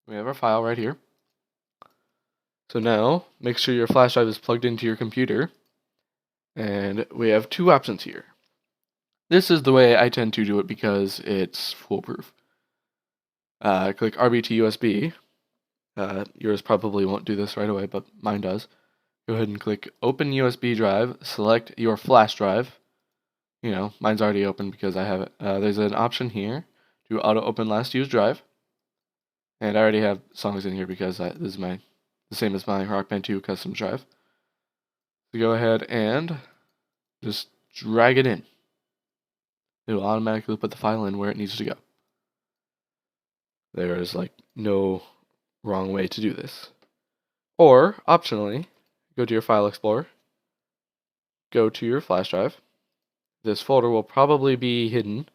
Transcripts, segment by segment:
We have our file right here. So now, make sure your flash drive is plugged into your computer. And we have two options here. This is the way I tend to do it because it's foolproof. Click RB2 USB. Yours probably won't do this right away, but mine does. Go ahead and click Open USB Drive. Select your flash drive. You know, mine's already open because I have it. There's an option here to auto open last used drive. And I already have songs in here because this is the same as my Rock Band 2 Customs drive. So go ahead and just drag it in. It will automatically put the file in where it needs to go. There is no wrong way to do this. Or, optionally, go to your File Explorer, go to your flash drive. This folder will probably be hidden,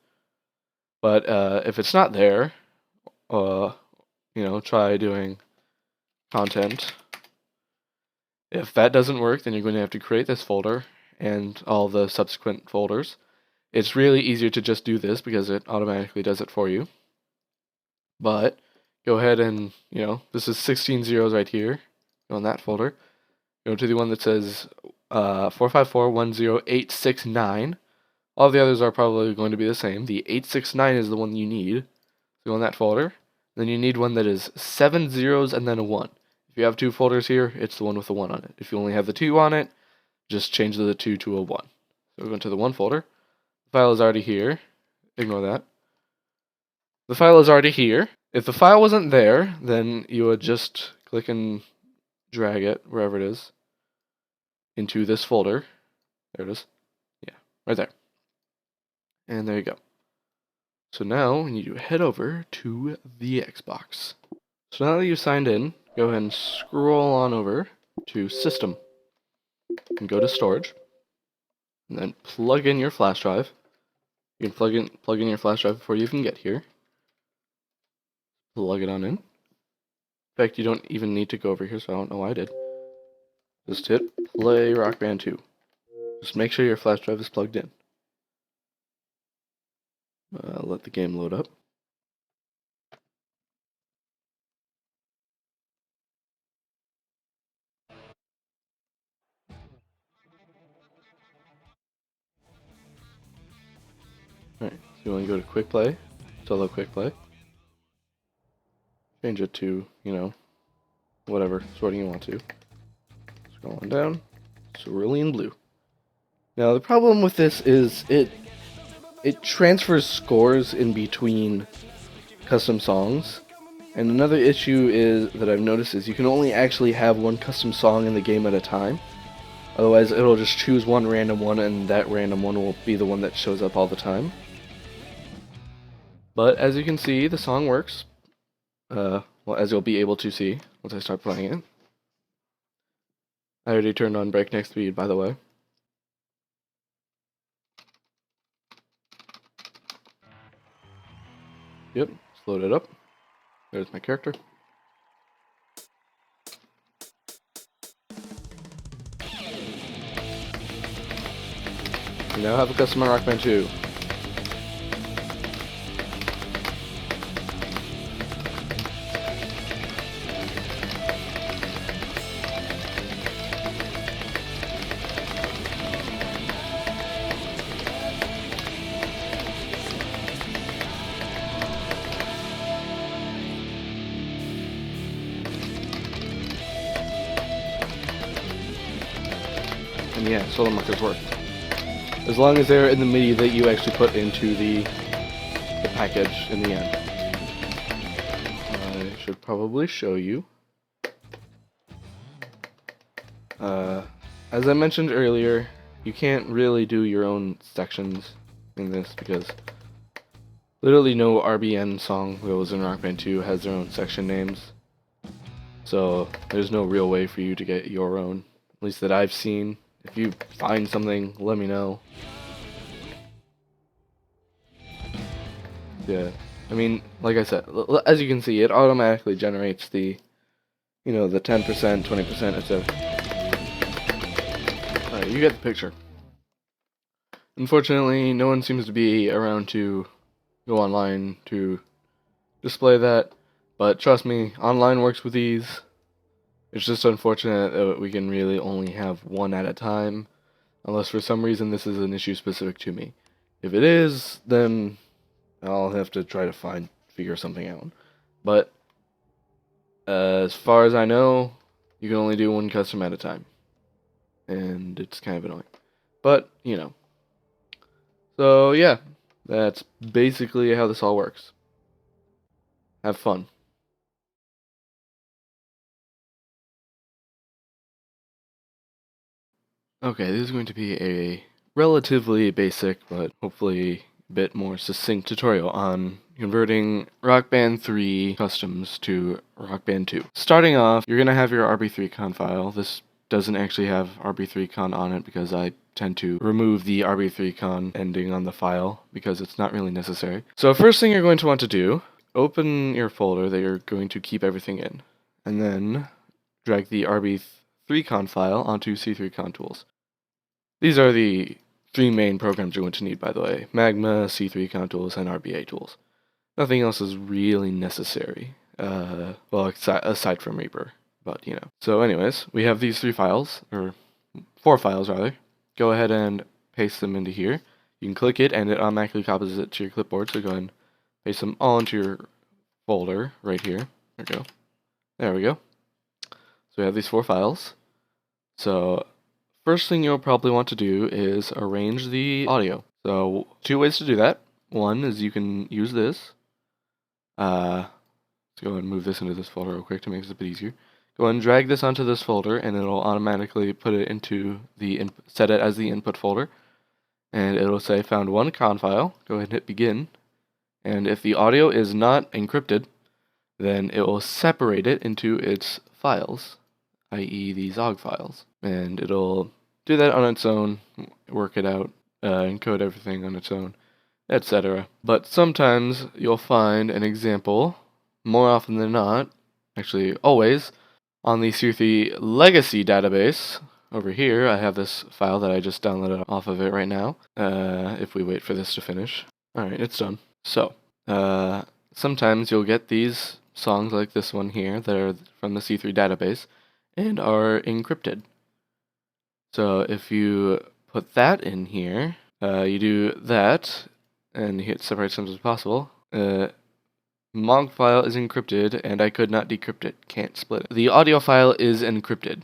but if it's not there, try doing content. If that doesn't work, then you're going to have to create this folder and all the subsequent folders. It's really easier to just do this because it automatically does it for you. But go ahead and, this is 16 zeros right here. Go in that folder. Go to the one that says 4541089. All the others are probably going to be the same. The 869 is the one you need. So go in that folder. Then you need one that is 7 zeros and then a 1. If you have two folders here, it's the one with the 1 on it. If you only have the 2 on it, just change the 2 to a 1. So we're going to the 1 folder. The file is already here. Ignore that. The file is already here. If the file wasn't there, then you would just click and drag it, wherever it is, into this folder. There it is. Yeah, right there. And there you go. So now we need to head over to the Xbox. So now that you've signed in, go ahead and scroll on over to System. And go to Storage. And then plug in your flash drive. You can plug in your flash drive before you even get here. Plug it on in. In fact, you don't even need to go over here, so I don't know why I did. Just hit play Rock Band 2. Just make sure your flash drive is plugged in. Let the game load up. Alright, so you want to go to Quick Play, Solo Quick Play. Change it to, whatever sorting you want to. Scroll on down. Cerulean Blue. Now the problem with this is it transfers scores in between custom songs. And another issue is that I've noticed is you can only actually have one custom song in the game at a time. Otherwise it'll just choose one random one and that random one will be the one that shows up all the time. But as you can see, the song works. Well, as you'll be able to see once I start playing it. I already turned on breakneck speed, by the way. Yep, just load it up. There's my character. We now have a custom Rock Band 2. And yeah, solo markers work. As long as they're in the MIDI that you actually put into the package in the end. I should probably show you. As I mentioned earlier, you can't really do your own sections in this because literally no RBN song that was in Rock Band 2 has their own section names. So there's no real way for you to get your own, at least that I've seen. If you find something, let me know. Yeah, I mean, like I said, as you can see, it automatically generates the, the 10%, 20%, etc. Alright, you get the picture. Unfortunately, no one seems to be around to go online to display that. But trust me, online works with these. It's just unfortunate that we can really only have one at a time, unless for some reason this is an issue specific to me. If it is, then I'll have to try to figure something out. But as far as I know, you can only do one custom at a time, and it's kind of annoying. But, you know. So, yeah, that's basically how this all works. Have fun. Okay, this is going to be a relatively basic, but hopefully a bit more succinct tutorial on converting Rock Band 3 customs to Rock Band 2. Starting off, you're going to have your RB3 con file. This doesn't actually have RB3 con on it because I tend to remove the RB3 con ending on the file because it's not really necessary. So first thing you're going to want to do, open your folder that you're going to keep everything in, and then drag the RB3 con file onto C3 con tools. These are the three main programs you're going to need, by the way. Magma, C3 con tools, and RBA tools. Nothing else is really necessary. Well, aside from Reaper, but you know. So anyways, we have these 4 files rather. Go ahead and paste them into here. You can click it and it automatically copies it to your clipboard, so go ahead and paste them all into your folder right here. There we go. There we go. So we have these 4 files. So first thing you'll probably want to do is arrange the audio. So 2 ways to do that. One is you can use this. Let's go ahead and move this into this folder real quick to make this a bit easier. Go ahead and drag this onto this folder, and it'll automatically put it into the set it as the input folder, and it'll say found one con file. Go ahead and hit begin, and if the audio is not encrypted, then it will separate it into its files, i.e. these OGG files, and it'll do that on its own, work it out, encode everything on its own, etc. But sometimes you'll find an example, more often than not, actually always, on the C3 legacy database. Over here, I have this file that I just downloaded off of it right now, if we wait for this to finish. Alright, it's done. So, sometimes you'll get these songs like this one here that are from the C3 database and are encrypted. So if you put that in here, you do that, and you hit separate as as possible. MOG file is encrypted, and I could not decrypt it. Can't split it. The audio file is encrypted,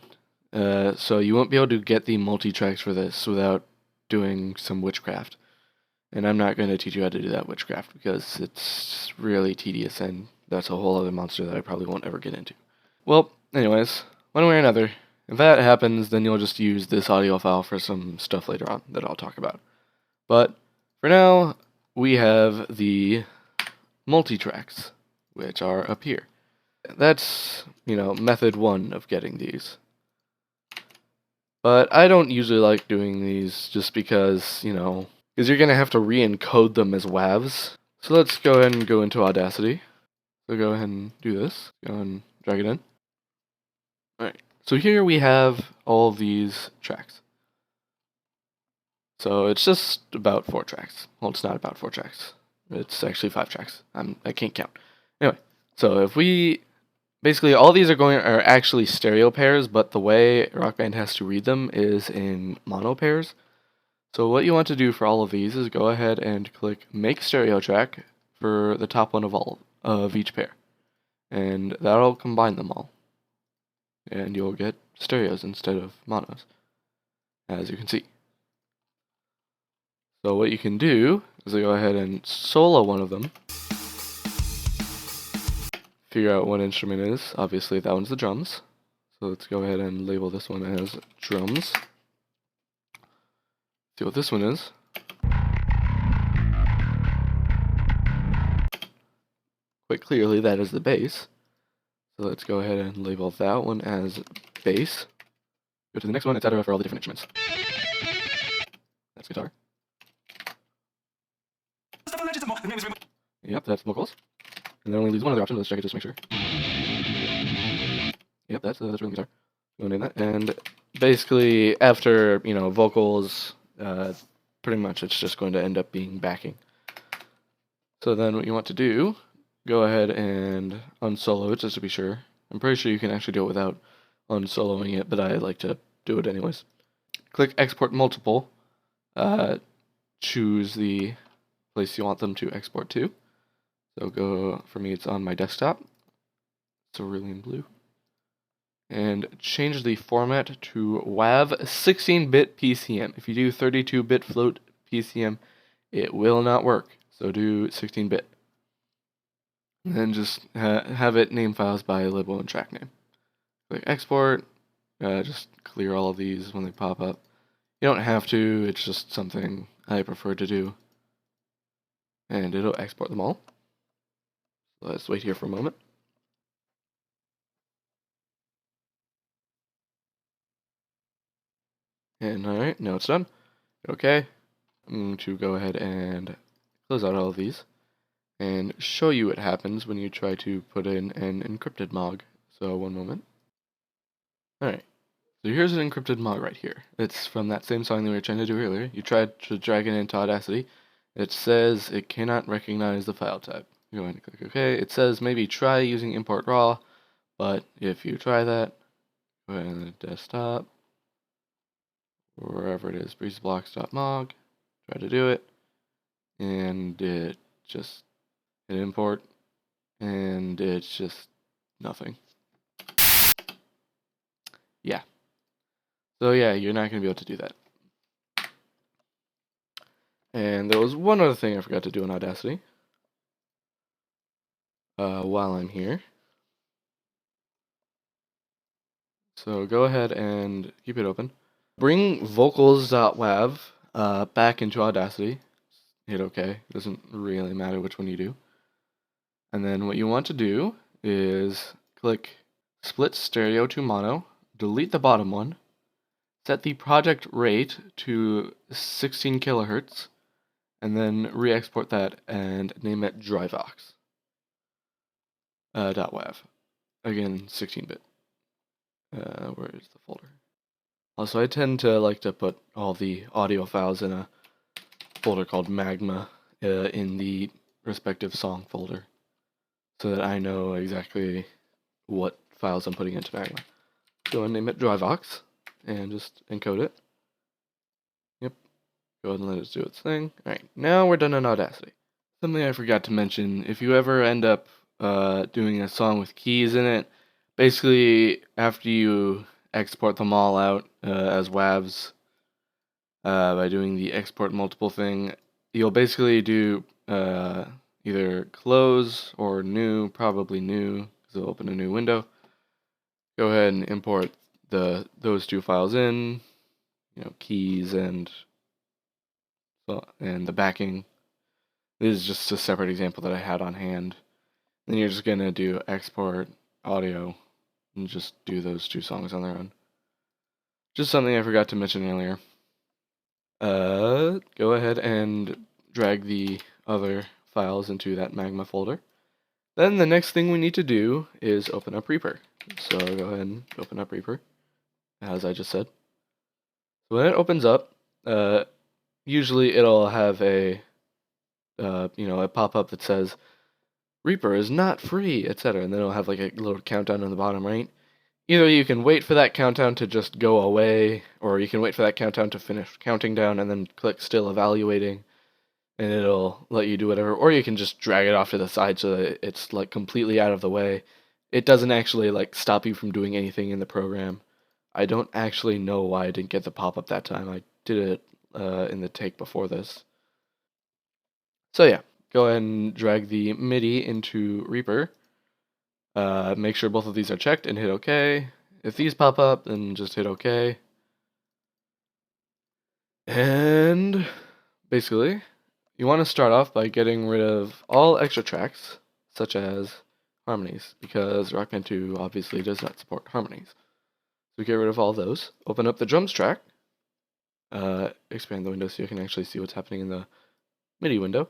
so you won't be able to get the multi-tracks for this without doing some witchcraft. And I'm not going to teach you how to do that witchcraft because it's really tedious, and that's a whole other monster that I probably won't ever get into. Well, anyways, one way or another, if that happens, then you'll just use this audio file for some stuff later on that I'll talk about. But for now, we have the multi-tracks, which are up here. That's, method 1 of getting these. But I don't usually like doing these just because, because you're going to have to re-encode them as WAVs. So let's go ahead and go into Audacity. So go ahead and do this. Go ahead and drag it in. Alright, so here we have all these tracks. So it's just about 4 tracks. Well, it's not about 4 tracks. It's actually 5 tracks. I can't count. Anyway, so if we... Basically, all these are actually stereo pairs, but the way Rock Band has to read them is in mono pairs. So what you want to do for all of these is go ahead and click Make Stereo Track for the top one of each pair. And that'll combine them all. And you'll get stereos instead of monos, as you can see. So what you can do is go ahead and solo one of them. Figure out what instrument it is. Obviously that one's the drums. So let's go ahead and label this one as drums. See what this one is. Quite clearly that is the bass. So let's go ahead and label that one as bass. Go to the next one, etc. for all the different instruments. That's guitar. Yep, that's vocals. And then only leaves one other option. Let's check it just to make sure. Yep, that's rhythm guitar. Go name that. And basically, after vocals, pretty much it's just going to end up being backing. So then, what you want to do go ahead and unsolo it just to be sure. I'm pretty sure you can actually do it without unsoloing it, but I like to do it anyways. Click export multiple. Choose the place you want them to export to. So for me, it's on my desktop. Cerulean blue. And change the format to WAV 16-bit PCM. If you do 32-bit float PCM, it will not work. So do 16-bit. And then just have it name files by libel and track name. Click export. Just clear all of these when they pop up. You don't have to, it's just something I prefer to do. And it'll export them all. So let's wait here for a moment. And alright, now it's done. Okay. I'm going to go ahead and close out all of these and show you what happens when you try to put in an encrypted MOG. So one moment. Alright, so here's an encrypted MOG right here. It's from that same song that we were trying to do earlier. You tried to drag it into Audacity. It says it cannot recognize the file type. Go ahead and click OK. It says maybe try using import raw, but if you try that, go ahead on the desktop, wherever it is, breezeblocks.mog, try to do it, and it just hit import, and it's just nothing. Yeah. So yeah, you're not going to be able to do that. And there was one other thing I forgot to do in Audacity while I'm here. So go ahead and keep it open. Bring vocals.wav back into Audacity. Hit OK. It doesn't really matter which one you do. And then what you want to do is click split stereo to mono, delete the bottom one, set the project rate to 16 kilohertz, and then re-export that and name it dryvox. .wav. Again, 16-bit. Where is the folder? Also, I tend to like to put all the audio files in a folder called Magma in the respective song folder, so that I know exactly what files I'm putting into Magma. Go and name it dryvox, and just encode it. Yep. Go ahead and let it do its thing. Alright, now we're done in Audacity. Something I forgot to mention, if you ever end up doing a song with keys in it, basically after you export them all out as WAVs by doing the export multiple thing, you'll basically do either close or new, probably new, because it'll open a new window. Go ahead and import those two files in, keys and the backing. This is just a separate example that I had on hand. Then you're just gonna do export audio and just do those two songs on their own. Just something I forgot to mention earlier. Go ahead and drag the other files into that Magma folder. Then the next thing we need to do is open up Reaper. So go ahead and open up Reaper, as I just said. So when it opens up, usually it'll have a pop-up that says Reaper is not free, etc. And then it'll have like a little countdown on the bottom right. Either you can wait for that countdown to just go away, or you can wait for that countdown to finish counting down and then click still evaluating, and it'll let you do whatever. Or you can just drag it off to the side so that it's like completely out of the way. It doesn't actually like stop you from doing anything in the program. I don't actually know why I didn't get the pop-up that time. I did it in the take before this. So yeah, go ahead and drag the MIDI into Reaper. Make sure both of these are checked and hit OK. If these pop up, then just hit OK. And basically, you want to start off by getting rid of all extra tracks, such as harmonies, because Rock Band 2 obviously does not support harmonies. So get rid of all those. Open up the drums track. Expand the window so you can actually see what's happening in the MIDI window.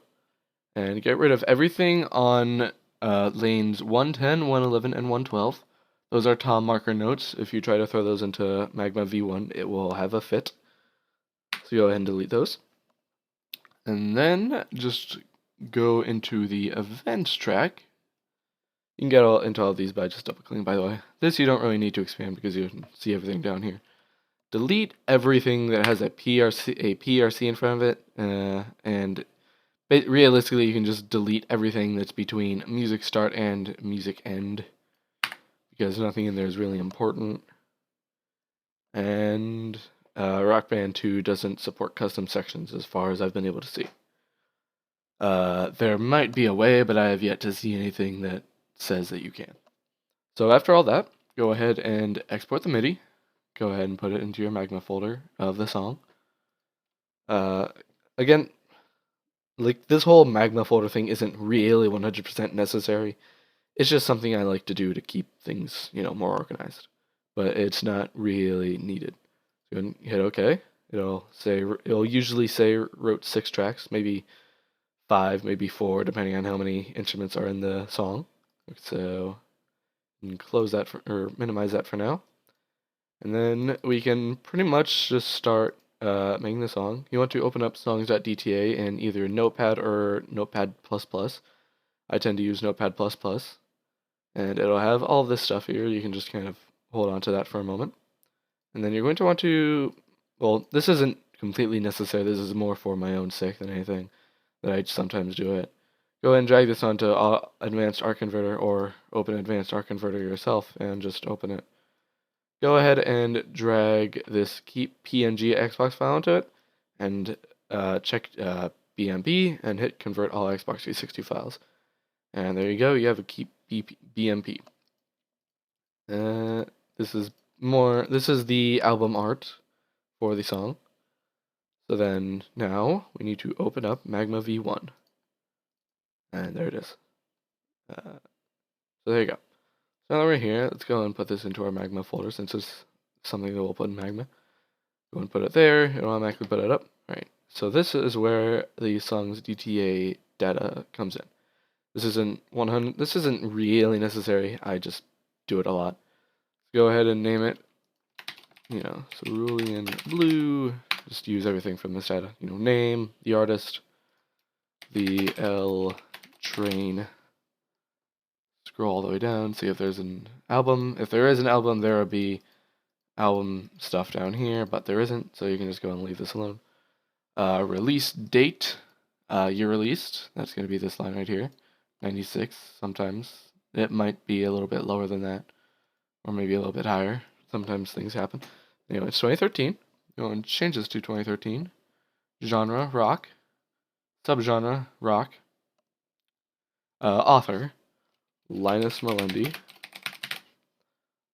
And get rid of everything on lanes 110, 111, and 112. Those are tom marker notes. If you try to throw those into Magma V1, it will have a fit. So go ahead and delete those. And then just go into the events track You can get into all these by just double clicking, by the way. This you don't really need to expand because you can see everything down here. Delete everything that has a PRC in front of it, and realistically you can just delete everything that's between music start and music end, because nothing in there is really important. And Rock Band 2 doesn't support custom sections as far as I've been able to see. There might be a way, but I have yet to see anything that says that you can. So after all that, go ahead and export the MIDI. Go ahead and put it into your Magma folder of the song. Again, like, this whole Magma folder thing isn't really 100% necessary. It's just something I like to do to keep things, more organized. But it's not really needed. So hit OK. It'll usually say wrote 6 tracks, maybe 5, maybe 4, depending on how many instruments are in the song. So you can close that or minimize that for now. And then we can pretty much just start making the song. You want to open up songs.dta in either Notepad or Notepad++. I tend to use Notepad++. And it'll have all this stuff here. You can just kind of hold on to that for a moment. And then you're going to want to, well, this isn't completely necessary. This is more for my own sake than anything, that I sometimes do it. Go ahead and drag this onto Advanced Art Converter, or open Advanced Art Converter yourself and just open it. Go ahead and drag this Keep PNG Xbox file into it, and check BMP and hit Convert All Xbox 360 Files. And there you go, you have a Keep BMP. This is the album art for the song. So then now we need to open up Magma V1. And there it is. So there you go. So now we're here. Let's go and put this into our Magma folder, since it's something that we'll put in Magma. Go and put it there. It'll automatically put it up. Right. So this is where the song's DTA data comes in. This isn't really necessary. I just do it a lot. Go ahead and name it, Cerulean Blue. Just use everything from this data. Name, the artist, the L train. Scroll all the way down, see if there's an album. If there is an album, there will be album stuff down here, but there isn't, so you can just go and leave this alone. Release date, year released. That's going to be this line right here, 96. Sometimes it might be a little bit lower than that, or maybe a little bit higher. Sometimes things happen. Anyway, it's 2013. Go and change this to 2013. Genre, rock. Subgenre, rock. Author, Linus Melendi.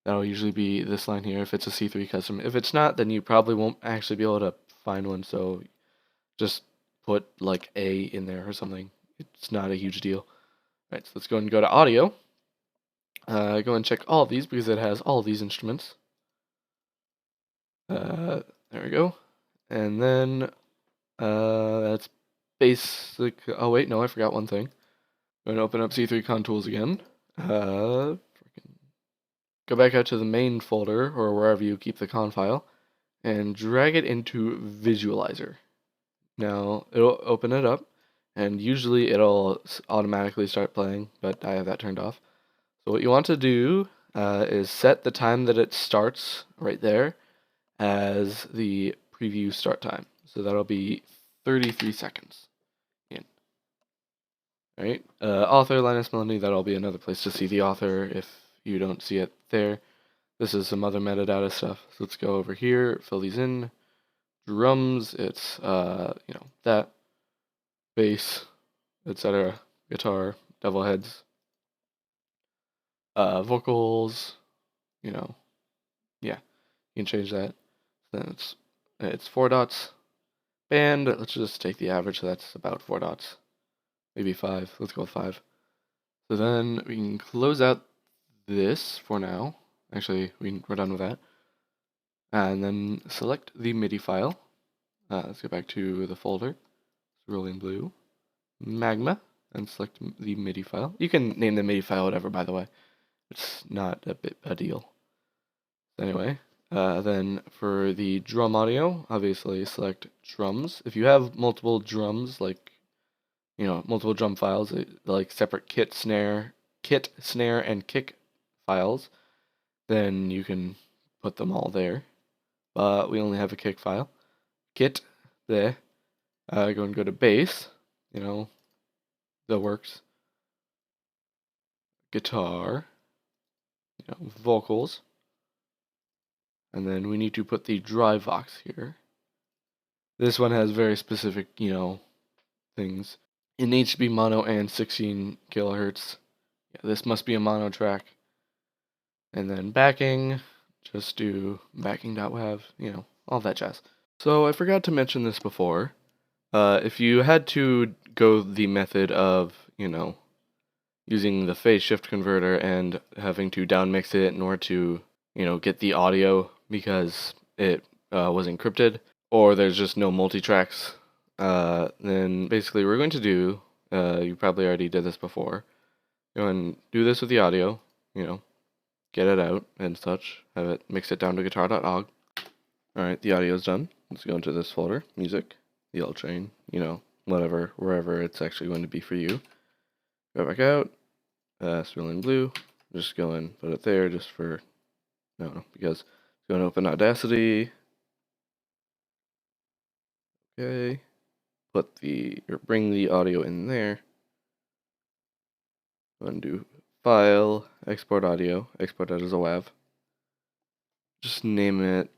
That'll usually be this line here if it's a C3 custom. If it's not, then you probably won't actually be able to find one, so just put like A in there or something. It's not a huge deal. Right, so let's go and go to audio. Go and check all of these because it has all of these instruments. There we go. And then that's basic. Oh wait, no, I forgot one thing. I'm going to open up C3 Con Tools again. Go back out to the main folder, or wherever you keep the con file, and drag it into Visualizer. Now, it'll open it up, and usually it'll automatically start playing, but I have that turned off. So what you want to do is set the time that it starts right there as the preview start time. So that'll be 33 seconds. Right? Author, Linus Melendi, that'll be another place to see the author if you don't see it there. This is some other metadata stuff. So let's go over here, fill these in. Drums, it's, that. Bass, etc. Guitar, devil heads. Vocals, yeah, you can change that. Then it's 4 dots. Band, let's just take the average, so that's about 4 dots. Maybe 5. Let's go with 5. So then we can close out this for now. Actually, we're done with that. And then select the MIDI file. Let's go back to the folder. Cerulean Blue. Magma. And select the MIDI file. You can name the MIDI file whatever, by the way. It's not a deal. Anyway, then for the drum audio, obviously select drums. If you have multiple drums, like multiple drum files, like separate kit, snare, kit, snare, and kick files, then you can put them all there. But we only have a kick file. Kit, there. Go and go to bass, the works. Guitar, vocals. And then we need to put the drive box here. This one has very specific, things. It needs to be mono and 16 kilohertz. Yeah, this must be a mono track. And then backing, just do backing.wav, all that jazz. So I forgot to mention this before. If you had to go the method of, using the phase shift converter and having to downmix it in order to, get the audio because it was encrypted, or there's just no multi-tracks, then basically we're going to do, you probably already did this before, go and do this with the audio, get it out and such, have it mix it down to guitar.ogg. Alright, the audio's done. Let's go into this folder, music, the L train, whatever, wherever it's actually going to be for you. Go back out, Cerulean Blue, just go and put it there just for, because it's going to open Audacity. Okay, bring the audio in there. Go and do File, Export Audio, export it as a WAV. Just name it,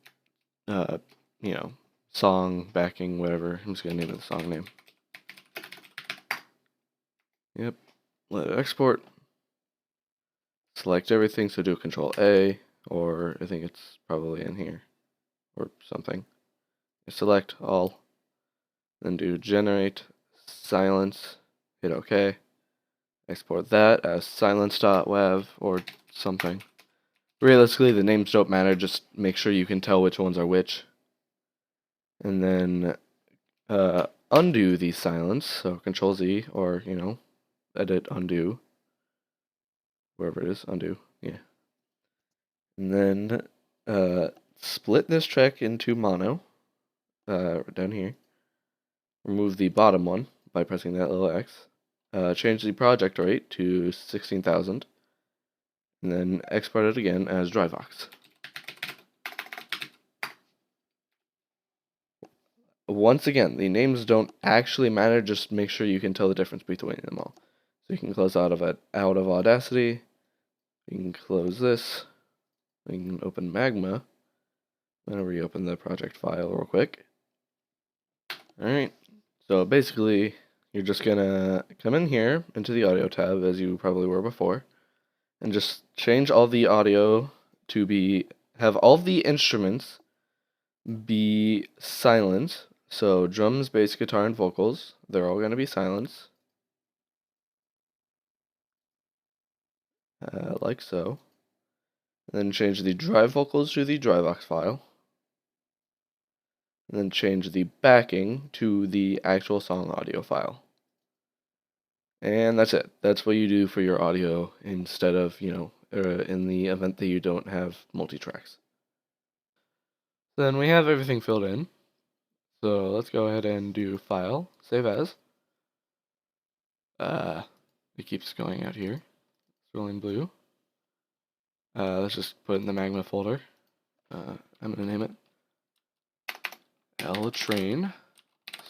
song, backing, whatever. I'm just going to name it the song name. Yep, let it export. Select everything, so do Control A, or I think it's probably in here, or something. Select all, then do Generate, Silence, hit OK. Export that as silence.wav or something. Realistically, the names don't matter, just make sure you can tell which ones are which. And then undo the silence, so Control Z, or, edit, undo. Wherever it is, undo, yeah. And then split this track into mono, down here. Remove the bottom one by pressing that little X. Change the project rate to 16,000. And then export it again as DriveVox. Once again, the names don't actually matter, just make sure you can tell the difference between them all. So you can close out of Audacity, you can close this, you can open Magma, then reopen the project file real quick. Alright, so basically, you're just gonna come in here into the audio tab as you probably were before, and just change all the audio to have all the instruments be silent. So drums, bass, guitar, and vocals, they're all going to be silent. Like so. And then change the drive vocals to the DriveVox file. And then change the backing to the actual song audio file. And that's it. That's what you do for your audio instead of, in the event that you don't have multi-tracks. Then we have everything filled in. So let's go ahead and do File, Save As. It keeps going out here. Cerulean Blue. Let's just put it in the Magma folder. I'm going to name it L Train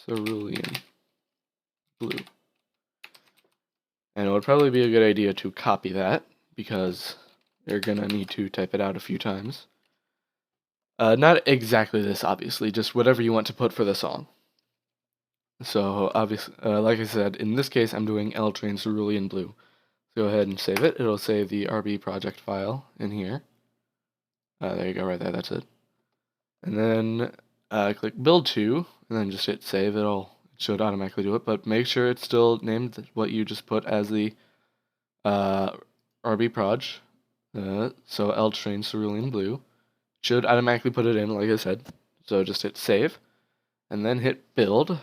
Cerulean Blue. And it would probably be a good idea to copy that, because you're going to need to type it out a few times. Not exactly this, obviously, just whatever you want to put for the song. So, obviously, like I said, in this case, I'm doing L Train Cerulean Blue. So go ahead and save it. It'll save the RB project file in here. There you go, right there, that's it. And then click Build To, and then just hit Save. It should automatically do it, but make sure it's still named what you just put as the RB proj. So L Train Cerulean Blue. Should automatically put it in, like I said. So just hit Save, and then hit Build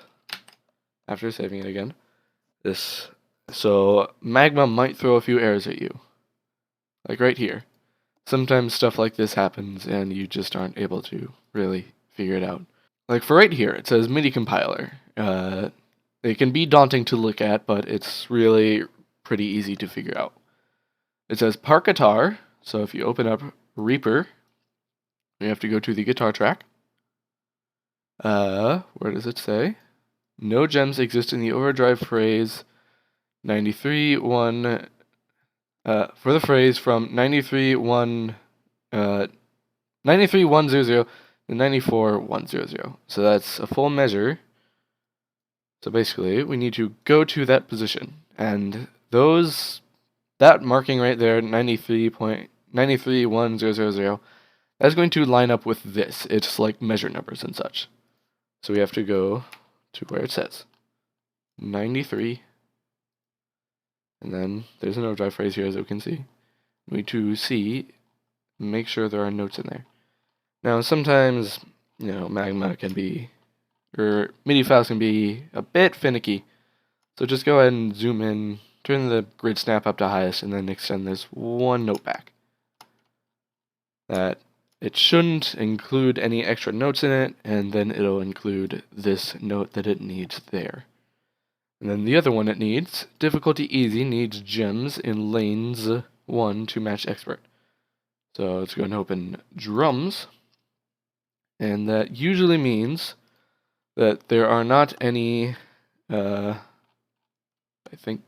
after saving it again. So Magma might throw a few errors at you, like right here. Sometimes stuff like this happens, and you just aren't able to really figure it out. Like for right here, it says MIDI compiler. It can be daunting to look at, but it's really pretty easy to figure out. it says Park Guitar. So if you open up Reaper, you have to go to the guitar track. Where does it say? No gems exist in the overdrive phrase 93.1. For the phrase from 93.100 to 94.100. So that's a full measure. So basically, we need to go to that position, and that marking right there, 93.93.1000, that's going to line up with this. It's like measure numbers and such. So we have to go to where it says 93, and then there's an overdrive phrase here, as you can see. We need to make sure there are notes in there. Now, sometimes, Magma can be, or MIDI files can be a bit finicky. So just go ahead and zoom in, turn the grid snap up to highest, and then extend this one note back. That it shouldn't include any extra notes in it, and then it'll include this note that it needs there. And then the other one it needs, difficulty easy, needs gems in lanes 1 to match expert. So let's go and open drums, and that usually means that there are not any, I think,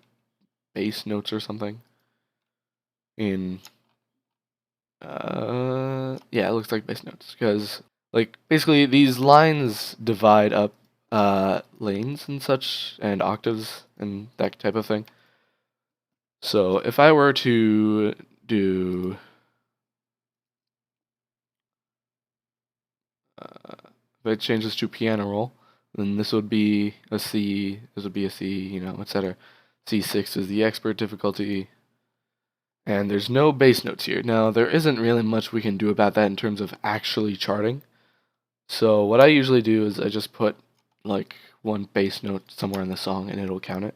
bass notes or something in, yeah, it looks like bass notes, because, like, basically these lines divide up lanes and such, and octaves, and that type of thing. So if I were to do, if I change this to piano roll, then this would be a C, this would be a C, etc. C6 is the expert difficulty, and there's no bass notes here. Now, there isn't really much we can do about that in terms of actually charting. So what I usually do is I just put like one bass note somewhere in the song and it'll count it.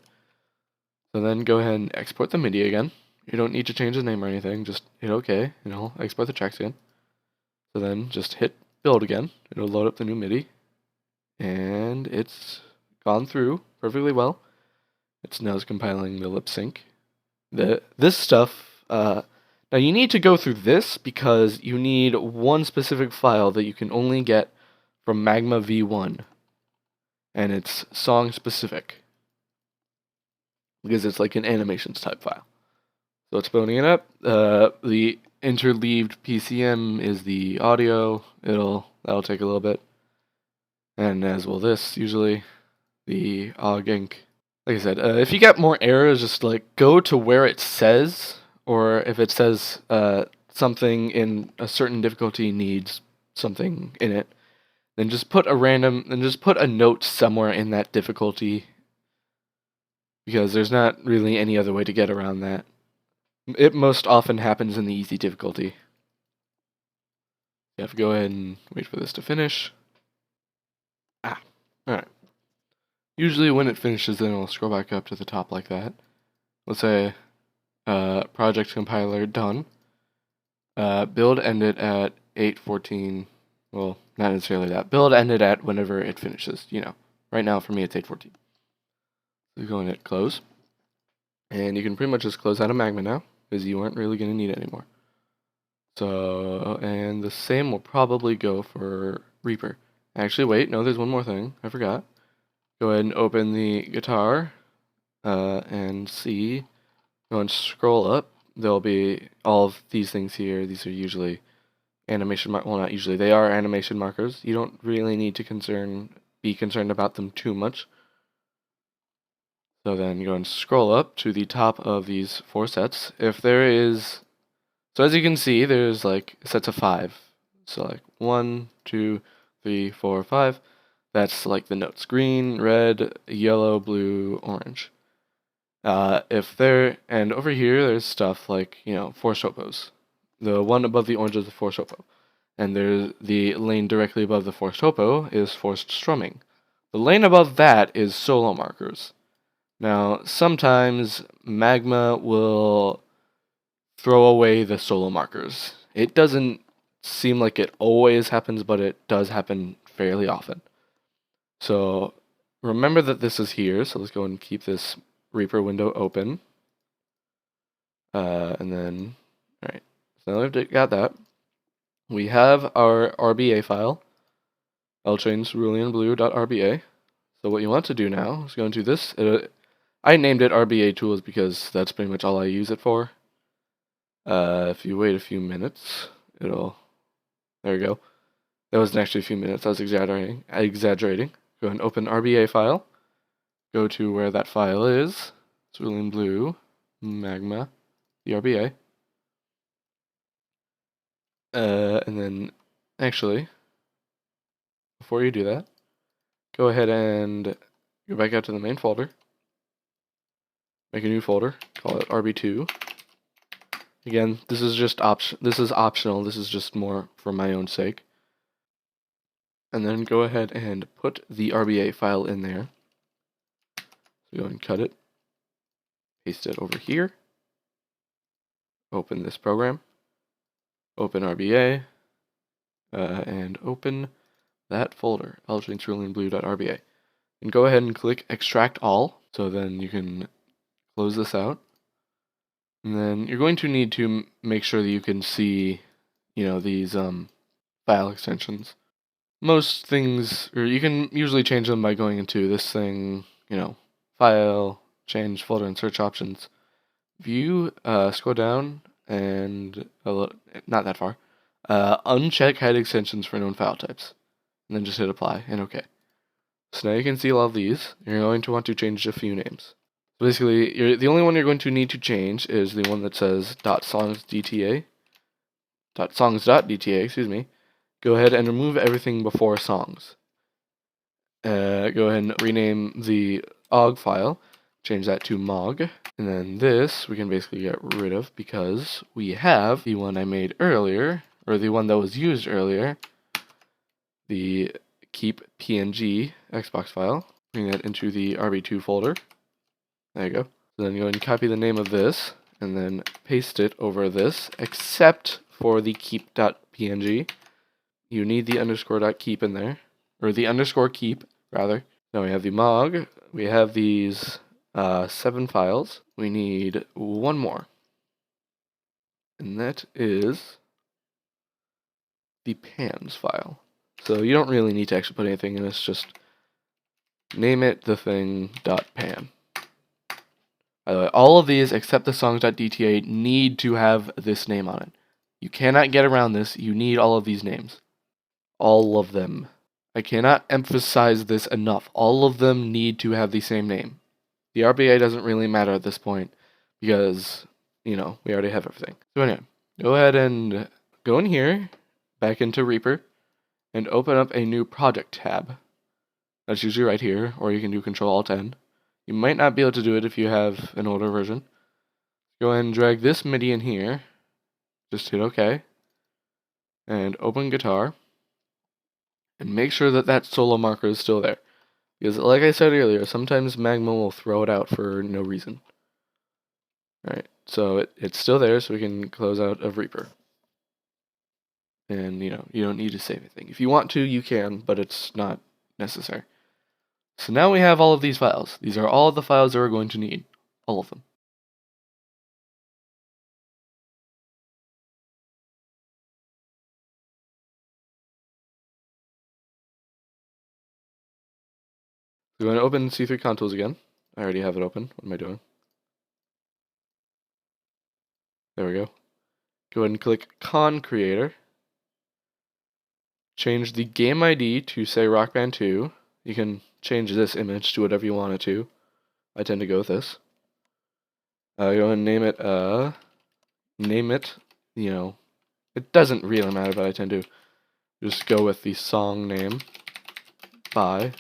So then go ahead and export the MIDI again. You don't need to change the name or anything, just hit OK, and it'll export the tracks again. So then just hit build again, it'll load up the new MIDI, and it's gone through perfectly well. It's now compiling the lip sync. This stuff, now you need to go through this because you need one specific file that you can only get from Magma v1, and it's song specific because it's like an animations type file. So it's building it up. The interleaved PCM is the audio. That'll take a little bit, and as will this usually. The OGG Inc. Like I said, if you get more errors, just like go to where it says, or if it says something in a certain difficulty needs something in it, then just put a note somewhere in that difficulty, because there's not really any other way to get around that. It most often happens in the easy difficulty. You have to go ahead and wait for this to finish. Alright. Usually when it finishes, then it'll scroll back up to the top like that. Let's say project compiler done. Build ended at 8:14. Well, not necessarily that. Build ended at whenever it finishes. Right now for me it's 8:14. So go and hit close, and you can pretty much just close out of Magma now because you aren't really going to need it anymore. So, and the same will probably go for Reaper. Actually, wait, no, there's one more thing. I forgot. Go ahead and open the guitar and see. Go and scroll up. There'll be all of these things here. These are usually animation well, not usually. They are animation markers. You don't really need to be concerned about them too much. So then go and scroll up to the top of these 4 sets. If there is, so as you can see, there's like sets of 5. So like 1, 2, 3, 4, 5. That's like the notes: green, red, yellow, blue, orange. And over here, there's stuff like, forced hopos. The one above the orange is the forced hopo. And there's the lane directly above the forced hopo is forced strumming. The lane above that is solo markers. Now, sometimes Magma will throw away the solo markers. It doesn't seem like it always happens, but it does happen fairly often. So remember that this is here, so let's go and keep this Reaper window open. And then, alright, so now we've got that. We have our RBA file, ltrainceruleanblue.rba. So what you want to do now is go into this. I named it RBA tools because that's pretty much all I use it for. If you wait a few minutes, there you go. That wasn't actually a few minutes, I was exaggerating. Go ahead and open RBA file. Go to where that file is. Cerulean Blue, Magma, the RBA. And then, actually, before you do that, go ahead and go back out to the main folder. Make a new folder, call it RB2. Again, this is just optional. This is just more for my own sake. And then go ahead and put the RBA file in there. So go and cut it, paste it over here. Open this program. Open RBA, and open that folder, ltrainceruleanblue.rba. And go ahead and click Extract All. So then you can close this out. And then you're going to need to make sure that you can see, these file extensions. Most things, or you can usually change them by going into this thing, File, Change, Folder, and Search Options. View, scroll down, and not that far. Uncheck Hide Extensions for known file types. And then just hit Apply, and OK. So now you can see all of these. You're going to want to change a few names. So basically, the only one you're going to need to change is the one that says .songs.dta. .songs.dta, excuse me. Go ahead and remove everything before songs. Go ahead and rename the OGG file. Change that to MOG. And then this we can basically get rid of because we have the one I made earlier, or the one that was used earlier, the keep PNG Xbox file. Bring that into the RB2 folder. There you go. So then go ahead and copy the name of this and then paste it over this, except for the keep.png. You need the _.keep in there, or the _keep rather. Now we have the MOG. We have these 7 files. We need one more, and that is the PAMs file. So you don't really need to actually put anything in this, just name it the thing .pam. By the way, all of these except the songs.dta need to have this name on it. You cannot get around this. You need all of these names. All of them. I cannot emphasize this enough. All of them need to have the same name. The RBA doesn't really matter at this point because, we already have everything. So anyway, go ahead and go in here, back into Reaper, and open up a new project tab. That's usually right here, or you can do Control-Alt-N. You might not be able to do it if you have an older version. Go ahead and drag this MIDI in here. Just hit OK. And open guitar. And make sure that that solo marker is still there. Because like I said earlier, sometimes Magma will throw it out for no reason. Alright, so it's still there, so we can close out of Reaper. And, you don't need to save anything. If you want to, you can, but it's not necessary. So now we have all of these files. These are all of the files that we're going to need. All of them. So we're going to open C3 Contools again. I already have it open. What am I doing? There we go. Go ahead and click Con Creator. Change the game ID to, say, Rock Band 2. You can change this image to whatever you want it to. I tend to go with this. Go ahead and name it, it doesn't really matter, but I tend to just go with the song name by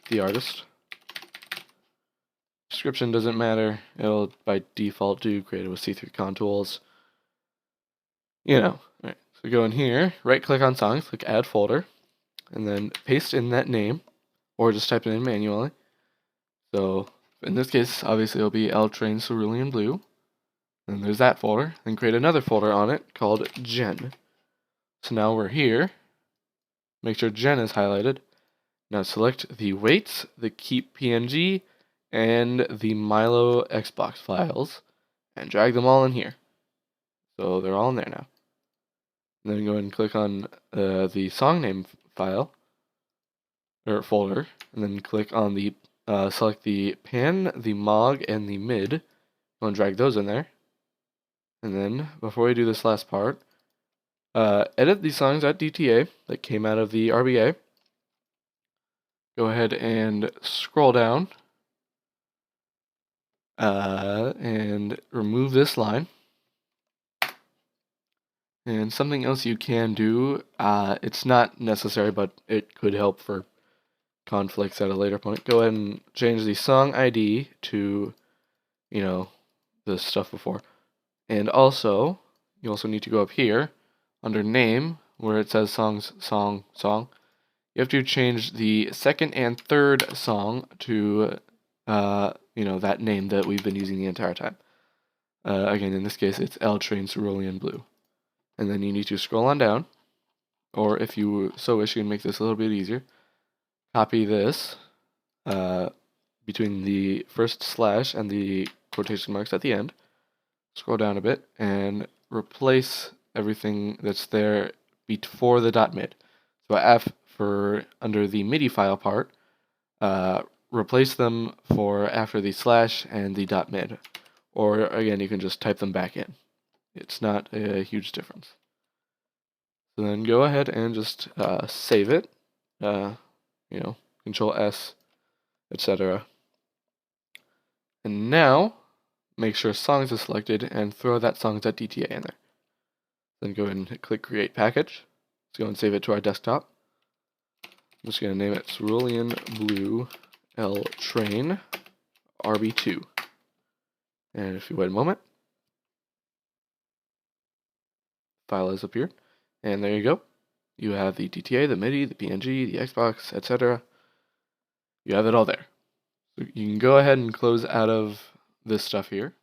the artist. Description doesn't matter. It'll, by default, do created with C3 Contools. Alright, so go in here, right-click on songs, click Add Folder, and then paste in that name, or just type it in manually. So, in this case, obviously it'll be L-Train Cerulean Blue. Then there's that folder. Then create another folder on it called Gen. So now we're here. Make sure Gen is highlighted. Now select the weights, the keep PNG, and the Milo Xbox files, and drag them all in here. So they're all in there now. And then go ahead and click on the song name file or folder, and then click on the select the pan, the mog, and the mid. Go and drag those in there. And then before we do this last part, edit the songs.dta that came out of the RBA. Go ahead and scroll down and remove this line. And something else you can do, it's not necessary, but it could help for conflicts at a later point. Go ahead and change the song ID to, the stuff before. And also, you also need to go up here under name, where it says songs, song. You have to change the second and third song to, that name that we've been using the entire time. Again, in this case, it's L Train Cerulean Blue. And then you need to scroll on down, or if you so wish, you can make this a little bit easier. Copy this between the first slash and the quotation marks at the end. Scroll down a bit and replace everything that's there before the .mid. So F for under the MIDI file part, replace them for after the slash and the .mid. Or again, you can just type them back in. It's not a huge difference. So then go ahead and just save it. Control S, etc. And now, make sure songs is selected and throw that songs.dta in there. Then go ahead and click create package. Let's go and save it to our desktop. I'm just going to name it Cerulean Blue L Train RB2. And if you wait a moment, file has appeared. And there you go. You have the DTA, the MIDI, the PNG, the Xbox, etc. You have it all there. So you can go ahead and close out of this stuff here.